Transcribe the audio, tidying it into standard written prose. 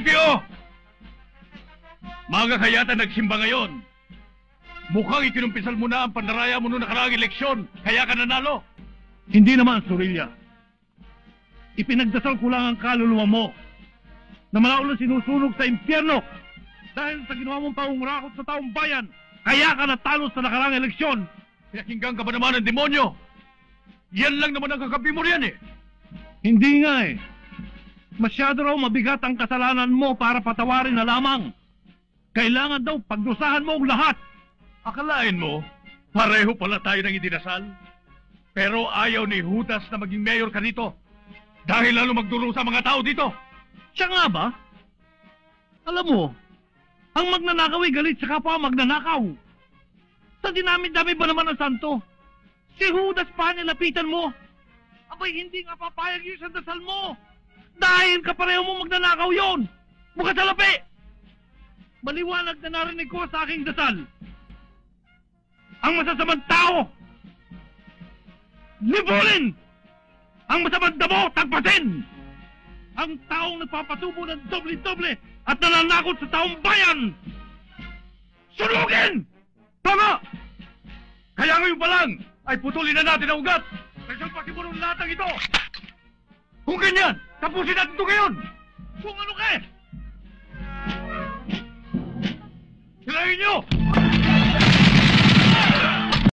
Silvio! Maga ka yata nagsimba ngayon. Mukhang ikinumpisal mo na ang pandaraya mo noong nakaraang eleksyon, kaya ka nanalo. Hindi naman, Sorilla. Ipinagdasal ko lang ang kaluluwa mo na malaulang sinusunog sa impyerno dahil sa ginawa mong pangungurakot sa taong bayan. Kaya ka natalo sa nakaraang eleksyon. Pinakinggan ka ba naman ng demonyo? Yan lang naman ang kakapi mo riyan eh. Hindi nga eh. Masyado raw mabigat ang kasalanan mo para patawarin na lamang. Kailangan daw pagdusahan mo ang lahat. Akalain mo, pareho pala tayo ng idinasal. Pero ayaw ni Judas na maging mayor ka dito. Dahil lalo magdulo sa mga tao dito. Siya nga ba? Alam mo, ang magnanakaw ay galit sa kapwa magnanakaw. Sa dinami-dami ba naman ang santo? Si Judas pa nilapitan mo. Abay, hindi nga papayag yung sa dasal mo. Dahil kapareho mo magnanakaw yon. Mukha sa lapi. Maliwanag na narinig ko sa aking dasal. Ang masasamang tao, libulin! Ang masamang damo, tagpasin! Ang taong nagpapatubo ng doble-doble at nananakot sa taong bayan! Sunugin! Tama! Kaya ngayon pa lang ay putulin na natin ang ugat. Kasi pakiburon lahat ng ito. Kung ganyan, tapusin natin ito ngayon. Kung ano ka eh! Hilahin nyo!